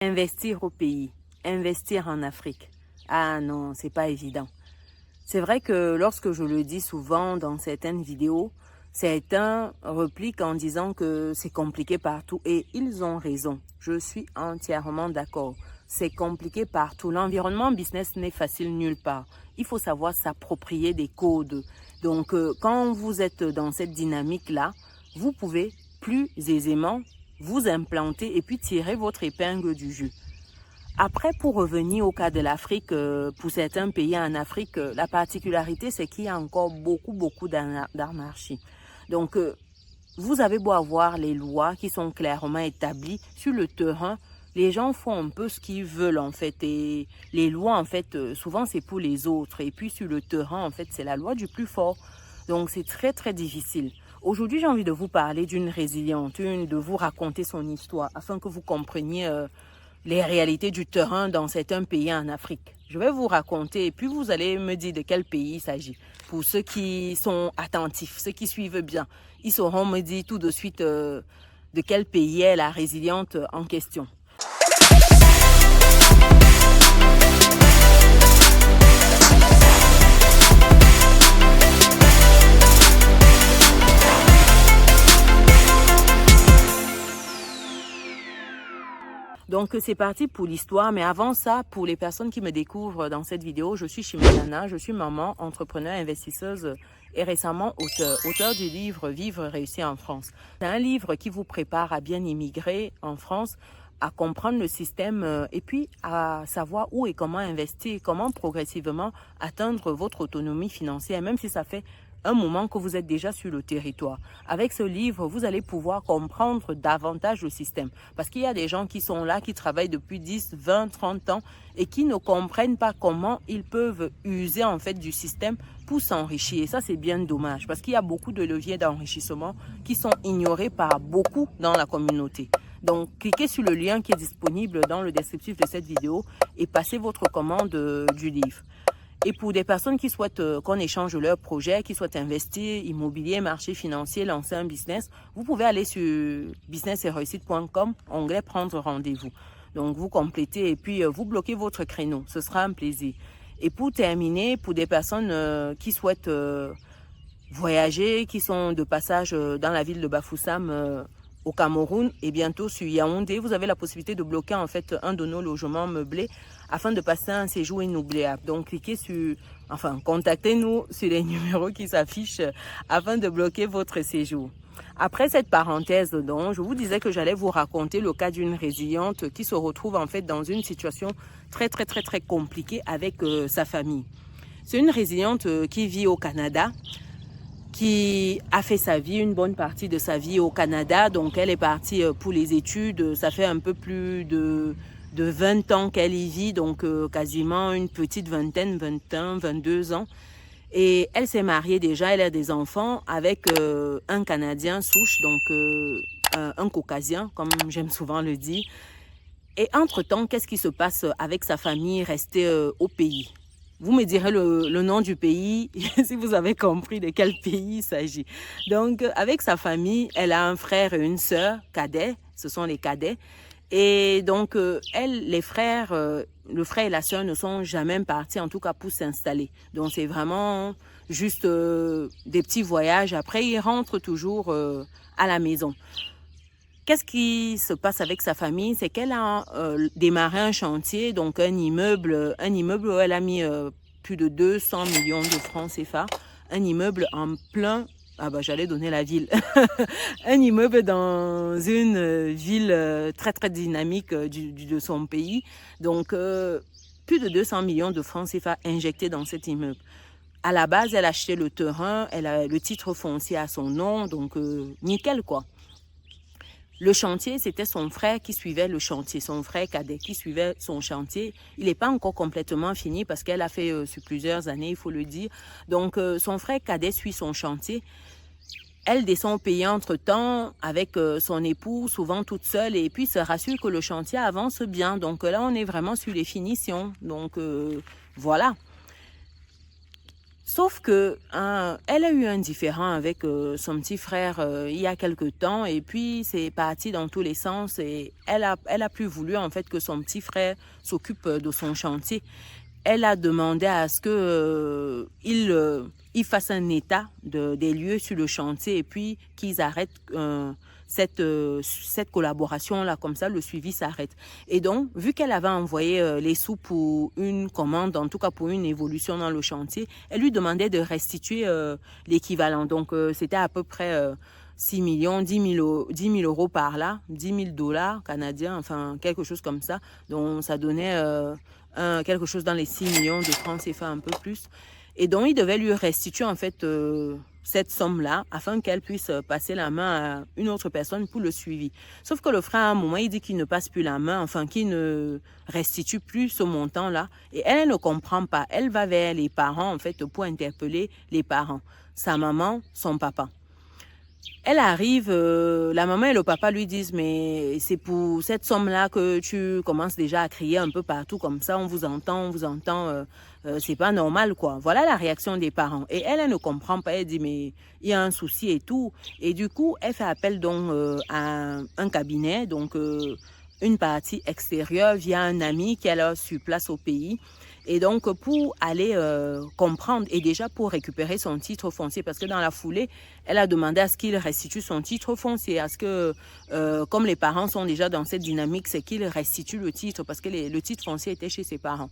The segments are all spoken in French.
Investir au pays, investir en Afrique. Ah non, c'est pas évident. C'est vrai que lorsque je le dis souvent dans certaines vidéos, certains repliquent en disant que c'est compliqué partout et ils ont raison. Je suis entièrement d'accord. C'est compliqué partout. L'environnement business n'est facile nulle part. Il faut savoir s'approprier des codes. Donc, quand vous êtes dans cette dynamique-là, vous pouvez plus aisément vous implanter et puis tirer votre épingle du jeu. Après, pour revenir au cas de l'Afrique, pour certains pays en Afrique, la particularité, c'est qu'il y a encore beaucoup d'anarchie. Donc, vous avez beau avoir les lois qui sont clairement établies sur le terrain, les gens font un peu ce qu'ils veulent en fait. Et les lois, en fait, souvent c'est pour les autres. Et puis sur le terrain, en fait, c'est la loi du plus fort. Donc, c'est très difficile. Aujourd'hui, j'ai envie de vous parler d'une résiliente, de vous raconter son histoire afin que vous compreniez les réalités du terrain dans certains pays en Afrique. Je vais vous raconter et puis vous allez me dire de quel pays il s'agit. Pour ceux qui sont attentifs, ceux qui suivent bien, ils sauront me dire tout de suite de quel pays est la résiliente en question. Donc c'est parti pour l'histoire, mais avant ça, pour les personnes qui me découvrent dans cette vidéo, je suis Chimène, je suis maman, entrepreneur, investisseuse et récemment auteur du livre Vivre réussir en France. C'est un livre qui vous prépare à bien immigrer en France, à comprendre le système et puis à savoir où et comment investir, comment progressivement atteindre votre autonomie financière, même si ça fait un moment que vous êtes déjà sur le territoire. Avec ce livre, vous allez pouvoir comprendre davantage le système. Parce qu'il y a des gens qui sont là, qui travaillent depuis 10, 20, 30 ans et qui ne comprennent pas comment ils peuvent user en fait du système pour s'enrichir. Et ça, c'est bien dommage parce qu'il y a beaucoup de leviers d'enrichissement qui sont ignorés par beaucoup dans la communauté. Donc, cliquez sur le lien qui est disponible dans le descriptif de cette vidéo et passez votre commande du livre. Et pour des personnes qui souhaitent qu'on échange leurs projets, qui souhaitent investir, immobilier, marché financier, lancer un business, vous pouvez aller sur business-et-réussite.com, onglet prendre rendez-vous. Donc vous complétez et puis vous bloquez votre créneau. Ce sera un plaisir. Et pour terminer, pour des personnes qui souhaitent voyager, qui sont de passage dans la ville de Bafoussam, au Cameroun et bientôt sur Yaoundé, vous avez la possibilité de bloquer en fait un de nos logements meublés afin de passer un séjour inoubliable. Donc cliquez sur, contactez-nous sur les numéros qui s'affichent afin de bloquer votre séjour. Après cette parenthèse, donc, je vous disais que j'allais vous raconter le cas d'une résiliente qui se retrouve en fait dans une situation très compliquée avec sa famille. C'est une résiliente qui vit au Canada, qui a fait sa vie, une bonne partie de sa vie au Canada. Donc, elle est partie pour les études. Ça fait un peu plus de 20 ans qu'elle y vit, donc quasiment une petite vingtaine, 21, 22 ans. Et elle s'est mariée déjà, elle a des enfants avec un Canadien souche, donc un Caucasien, comme j'aime souvent le dire. Et entre-temps, qu'est-ce qui se passe avec sa famille restée au pays ? Vous me direz le nom du pays, si vous avez compris de quel pays il s'agit. Donc, avec sa famille, elle a un frère et une sœur cadets, ce sont les cadets. Et donc, les frères, le frère et la sœur ne sont jamais partis, en tout cas pour s'installer. Donc, c'est vraiment juste des petits voyages. Après, ils rentrent toujours à la maison. Qu'est-ce qui se passe avec sa famille? C'est qu'elle a démarré un chantier, donc un immeuble où elle a mis plus de 200 millions de francs CFA, un immeuble en plein, j'allais donner la ville, un immeuble dans une ville très dynamique de son pays, donc plus de 200 millions de francs CFA injectés dans cet immeuble. À la base, elle a acheté le terrain, elle a le titre foncier à son nom, donc nickel quoi. Le chantier, c'était son frère qui suivait le chantier, son frère cadet qui suivait son chantier. Il n'est pas encore complètement fini parce qu'elle a fait sur plusieurs années, il faut le dire. Donc, son frère cadet suit son chantier. Elle descend au pays entre-temps avec son époux, souvent toute seule, et puis se rassure que le chantier avance bien. Donc là, on est vraiment sur les finitions. Donc, voilà. Sauf que elle a eu un différend avec son petit frère il y a quelque temps et puis c'est parti dans tous les sens et elle a plus voulu en fait que son petit frère s'occupe de son chantier. Elle a demandé à ce que il fasse un état des lieux sur le chantier et puis qu'ils arrêtent cette collaboration-là, comme ça le suivi s'arrête. Et donc, vu qu'elle avait envoyé les sous pour une commande, en tout cas pour une évolution dans le chantier, elle lui demandait de restituer l'équivalent. Donc, c'était à peu près 6 millions, 10 000 euros par là, 10 000 dollars canadiens, enfin quelque chose comme ça. Donc, ça donnait quelque chose dans les 6 millions de francs CFA, un peu plus. Et donc, il devait lui restituer en fait cette somme-là afin qu'elle puisse passer la main à une autre personne pour le suivi. Sauf que le frère, à un moment, il dit qu'il ne passe plus la main, enfin qu'il ne restitue plus ce montant-là. Et elle ne comprend pas. Elle va vers les parents en fait pour interpeller les parents. Sa maman, son papa. Elle arrive, la maman et le papa lui disent mais c'est pour cette somme-là que tu commences déjà à crier un peu partout comme ça, on vous entend, c'est pas normal quoi. Voilà la réaction des parents. Et elle ne comprend pas, elle dit mais il y a un souci et tout. Et du coup, elle fait appel donc à un cabinet, donc une partie extérieure via un ami qui est là sur place au pays. Et donc, pour aller comprendre et déjà pour récupérer son titre foncier, parce que dans la foulée, elle a demandé à ce qu'il restitue son titre foncier, à ce que, comme les parents sont déjà dans cette dynamique, c'est qu'il restitue le titre, parce que le titre foncier était chez ses parents.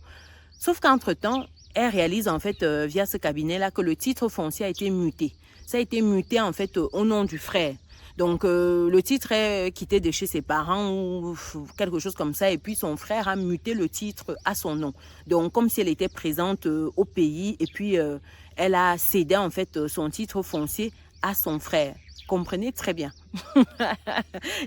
Sauf qu'entre-temps, elle réalise en fait via ce cabinet-là que le titre foncier a été muté. Ça a été muté en fait au nom du frère. Donc, le titre est quitté de chez ses parents ou quelque chose comme ça. Et puis, son frère a muté le titre à son nom. Donc, comme si elle était présente au pays. Et puis, elle a cédé en fait son titre foncier à son frère. Comprenez très bien.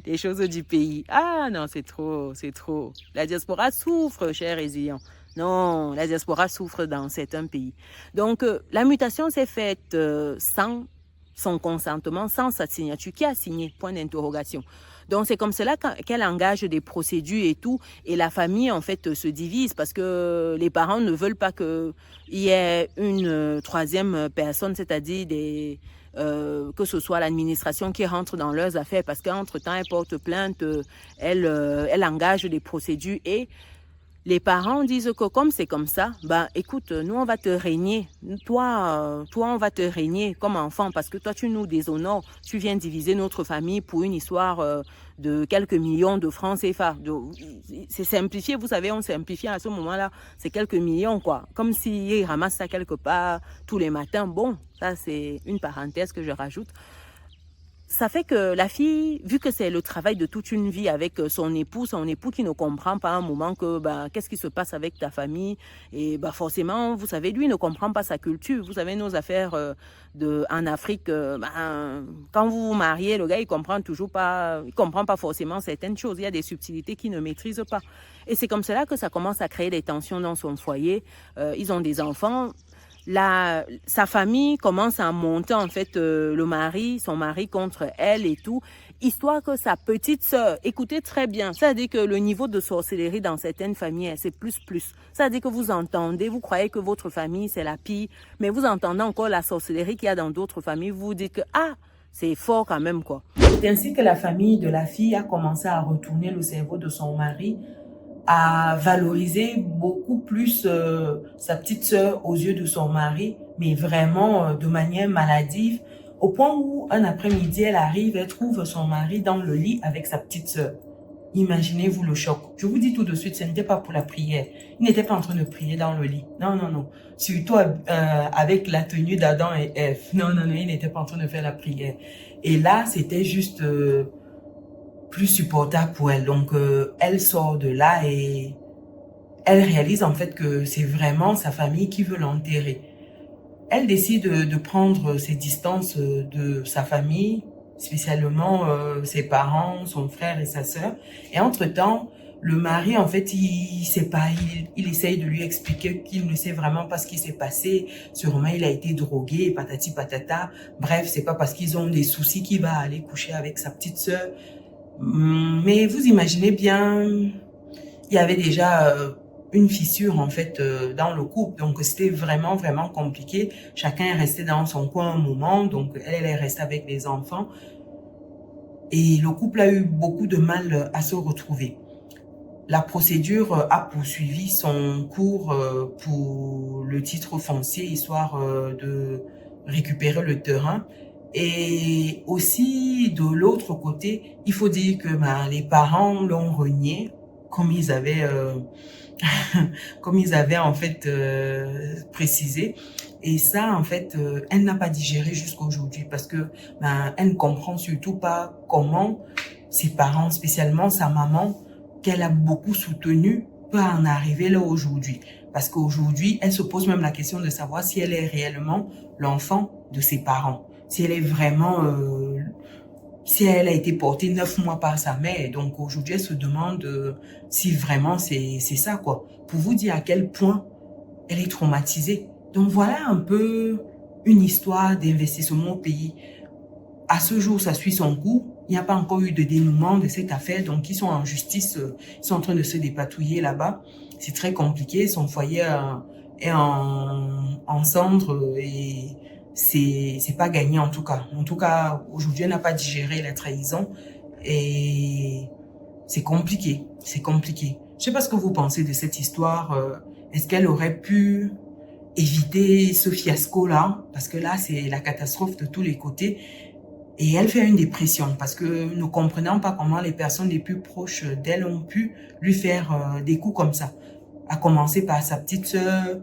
Les choses du pays. Ah non, c'est trop, c'est trop. La diaspora souffre, chers résilients. Non, la diaspora souffre dans certains pays. Donc, la mutation s'est faite sans son consentement, sans sa signature. Qui a signé? Point d'interrogation. Donc, c'est comme cela qu'elle engage des procédures et tout. Et la famille, en fait, se divise parce que les parents ne veulent pas qu'il y ait une troisième personne, c'est-à-dire que ce soit l'administration qui rentre dans leurs affaires parce qu'entre-temps, elle porte plainte, elle engage des procédures et les parents disent que comme c'est comme ça, bah écoute, nous on va te régner, toi on va te régner comme enfant parce que toi tu nous déshonores, tu viens diviser notre famille pour une histoire de quelques millions de francs CFA. C'est simplifié, vous savez, on simplifie à ce moment-là, c'est quelques millions quoi, comme s'ils ramassent ça quelque part tous les matins. Bon, ça c'est une parenthèse que je rajoute. Ça fait que la fille, vu que c'est le travail de toute une vie avec son époux qui ne comprend pas à un moment que bah, qu'est-ce qui se passe avec ta famille et bah, forcément, vous savez, lui ne comprend pas sa culture. Vous savez, nos affaires en Afrique, quand vous vous mariez, le gars, il comprend pas forcément certaines choses. Il y a des subtilités qu'il ne maîtrise pas. Et c'est comme cela que ça commence à créer des tensions dans son foyer. Ils ont des enfants. Sa famille commence à monter en fait son mari contre elle et tout, histoire que sa petite sœur, écoutez très bien, ça veut dire que le niveau de sorcellerie dans certaines familles, c'est plus. Ça veut dire que vous entendez, vous croyez que votre famille c'est la pire, mais vous entendez encore la sorcellerie qu'il y a dans d'autres familles, vous vous dites que c'est fort quand même quoi. C'est ainsi que la famille de la fille a commencé à retourner le cerveau de son mari, à valoriser beaucoup plus sa petite sœur aux yeux de son mari, mais vraiment de manière maladive, au point où un après-midi, elle arrive, elle trouve son mari dans le lit avec sa petite sœur. Imaginez-vous le choc. Je vous dis tout de suite, ce n'était pas pour la prière. Il n'était pas en train de prier dans le lit. Non. Surtout avec la tenue d'Adam et Ève. Non, il n'était pas en train de faire la prière. Et là, c'était juste plus supportable pour elle. Donc, elle sort de là et elle réalise en fait que c'est vraiment sa famille qui veut l'enterrer. Elle décide de prendre ses distances de sa famille, spécialement ses parents, son frère et sa sœur. Et entre-temps, le mari, en fait, il sait pas, il essaye de lui expliquer qu'il ne sait vraiment pas ce qui s'est passé. Sûrement, il a été drogué, patati patata. Bref, c'est pas parce qu'ils ont des soucis qu'il va aller coucher avec sa petite sœur. Mais vous imaginez bien, il y avait déjà une fissure en fait dans le couple. Donc c'était vraiment vraiment compliqué. Chacun est resté dans son coin un moment. Donc elle est restée avec les enfants. Et le couple a eu beaucoup de mal à se retrouver. La procédure a poursuivi son cours pour le titre foncier, histoire de récupérer le terrain. Et aussi, de l'autre côté, il faut dire que les parents l'ont renié, comme ils avaient, comme ils avaient en fait précisé. Et ça, en fait, elle n'a pas digéré jusqu'à aujourd'hui parce que elle ne comprend surtout pas comment ses parents, spécialement sa maman, qu'elle a beaucoup soutenu, peut en arriver là aujourd'hui. Parce qu'aujourd'hui, elle se pose même la question de savoir si elle est réellement l'enfant de ses parents. Si elle est vraiment... si elle a été portée 9 mois par sa mère. Donc aujourd'hui, elle se demande si vraiment c'est ça, quoi. Pour vous dire à quel point elle est traumatisée. Donc voilà un peu une histoire d'investissement au pays. À ce jour, ça suit son cours. Il n'y a pas encore eu de dénouement de cette affaire. Donc, ils sont en justice. Ils sont en train de se dépatouiller là-bas. C'est très compliqué. Son foyer est en cendres et c'est pas gagné en tout cas. En tout cas, aujourd'hui, elle n'a pas digéré la trahison et c'est compliqué. C'est compliqué. Je sais pas ce que vous pensez de cette histoire. Est-ce qu'elle aurait pu éviter ce fiasco-là? Parce que là, c'est la catastrophe de tous les côtés. Et elle fait une dépression parce que nous ne comprenons pas comment les personnes les plus proches d'elle ont pu lui faire des coups comme ça. À commencer par sa petite sœur,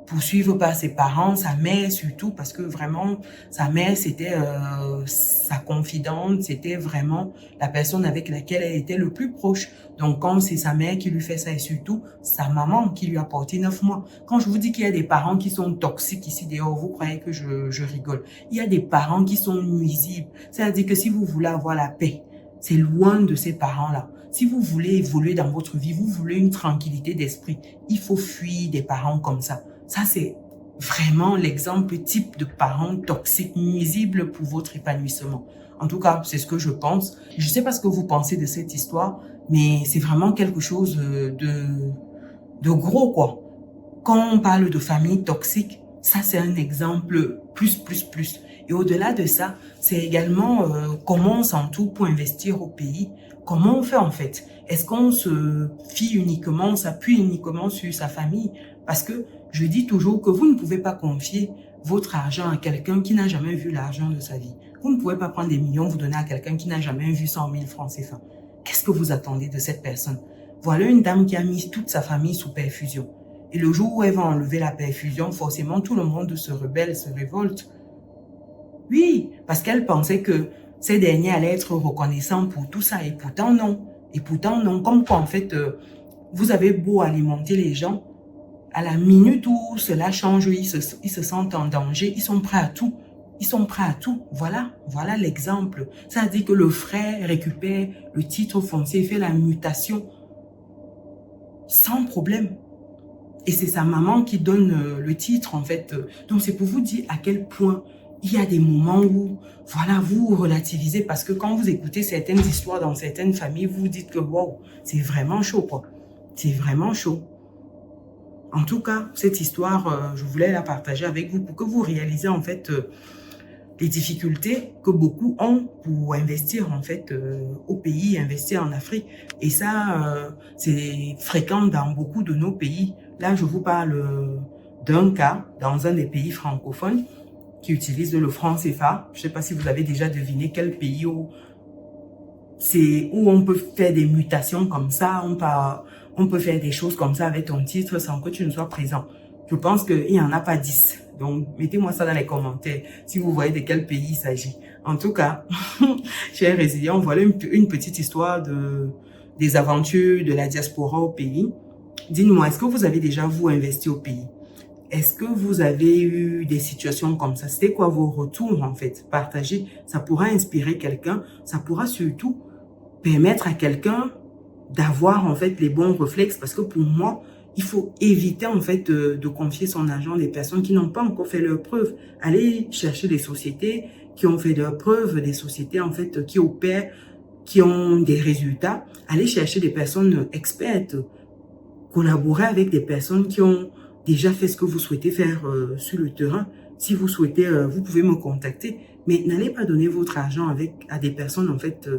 poursuivre par ses parents, sa mère surtout, parce que vraiment, sa mère, c'était sa confidente, c'était vraiment la personne avec laquelle elle était le plus proche. Donc, quand c'est sa mère qui lui fait ça et surtout sa maman qui lui a porté 9 mois. Quand je vous dis qu'il y a des parents qui sont toxiques ici dehors, vous croyez que je rigole. Il y a des parents qui sont nuisibles. C'est-à-dire que si vous voulez avoir la paix, c'est loin de ces parents-là. Si vous voulez évoluer dans votre vie, vous voulez une tranquillité d'esprit, il faut fuir des parents comme ça. Ça, c'est vraiment l'exemple type de parents toxiques, nuisibles pour votre épanouissement. En tout cas, c'est ce que je pense. Je ne sais pas ce que vous pensez de cette histoire, mais c'est vraiment quelque chose de gros, quoi. Quand on parle de famille toxique, ça, c'est un exemple plus. Et au-delà de ça, c'est également comment on s'entoure pour investir au pays. Comment on fait en fait? Est-ce qu'on se fie uniquement, on s'appuie uniquement sur sa famille? Parce que je dis toujours que vous ne pouvez pas confier votre argent à quelqu'un qui n'a jamais vu l'argent de sa vie. Vous ne pouvez pas prendre des millions, vous donner à quelqu'un qui n'a jamais vu 100 000 francs CFA. Qu'est-ce que vous attendez de cette personne? Voilà une dame qui a mis toute sa famille sous perfusion. Et le jour où elle va enlever la perfusion, forcément tout le monde se rebelle, se révolte. Oui, parce qu'elle pensait que ces derniers allaient être reconnaissants pour tout ça. Et pourtant, non. Et pourtant, non. Comme quoi, en fait, vous avez beau alimenter les gens, à la minute où cela change, ils se sentent en danger, ils sont prêts à tout. Ils sont prêts à tout. Voilà l'exemple. Ça veut dire que le frère récupère le titre foncier, fait la mutation sans problème. Et c'est sa maman qui donne le titre, en fait. Donc, c'est pour vous dire à quel point il y a des moments où, voilà, vous relativisez. Parce que quand vous écoutez certaines histoires dans certaines familles, vous vous dites que, wow, c'est vraiment chaud, quoi. C'est vraiment chaud. En tout cas, cette histoire, je voulais la partager avec vous pour que vous réalisez, en fait, les difficultés que beaucoup ont pour investir, en fait, au pays, investir en Afrique. Et ça, c'est fréquent dans beaucoup de nos pays. Là, je vous parle d'un cas dans un des pays francophones qui utilise le franc CFA. Je ne sais pas si vous avez déjà deviné quel pays où on peut faire des mutations comme ça, on peut faire des choses comme ça avec ton titre sans que tu ne sois présent. Je pense qu'il n'y en a pas 10. Donc, mettez-moi ça dans les commentaires si vous voyez de quel pays il s'agit. En tout cas, chers résilients, voilà une petite histoire des aventures de la diaspora au pays. Dites-moi, est-ce que vous avez déjà, vous, investi au pays? Est-ce que vous avez eu des situations comme ça? C'était quoi vos retours, en fait? Partagez. Ça pourra inspirer quelqu'un. Ça pourra surtout permettre à quelqu'un d'avoir, en fait, les bons réflexes. Parce que pour moi, il faut éviter, en fait, de confier son argent à des personnes qui n'ont pas encore fait leurs preuves. Allez chercher des sociétés qui ont fait leurs preuves, des sociétés, en fait, qui opèrent, qui ont des résultats. Allez chercher des personnes expertes. collaborer avec des personnes qui ont déjà fait ce que vous souhaitez faire sur le terrain. Si vous souhaitez, vous pouvez me contacter. Mais n'allez pas donner votre argent à des personnes, en fait,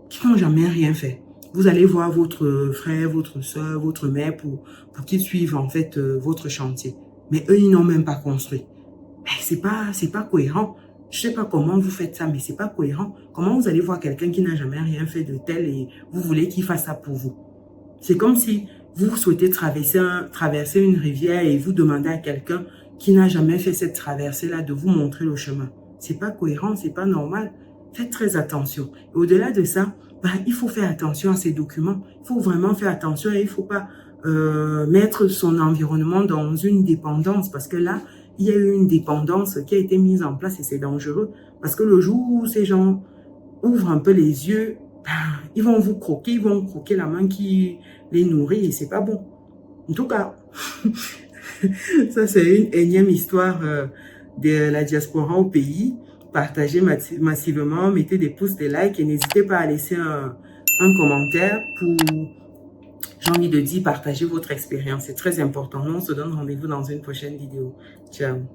qui n'ont jamais rien fait. Vous allez voir votre frère, votre soeur, votre mère pour qu'ils suivent, en fait, votre chantier. Mais eux, ils n'ont même pas construit. C'est pas cohérent. Je sais pas comment vous faites ça, mais c'est pas cohérent. Comment vous allez voir quelqu'un qui n'a jamais rien fait de tel et vous voulez qu'il fasse ça pour vous? C'est comme si vous souhaitez traverser une rivière et vous demandez à quelqu'un qui n'a jamais fait cette traversée-là de vous montrer le chemin. C'est pas cohérent, c'est pas normal. Faites très attention. Au-delà de ça, il faut faire attention à ces documents. Il faut vraiment faire attention et il faut pas mettre son environnement dans une dépendance parce que là, il y a eu une dépendance qui a été mise en place et c'est dangereux parce que le jour où ces gens ouvrent un peu les yeux, ils vont vous croquer, ils vont croquer la main qui les nourrit et c'est pas bon. En tout cas, ça c'est une énième histoire de la diaspora au pays. Partagez massivement, mettez des pouces, des likes et n'hésitez pas à laisser un commentaire pour, j'ai envie de dire, partager votre expérience. C'est très important. Nous, on se donne rendez-vous dans une prochaine vidéo. Ciao.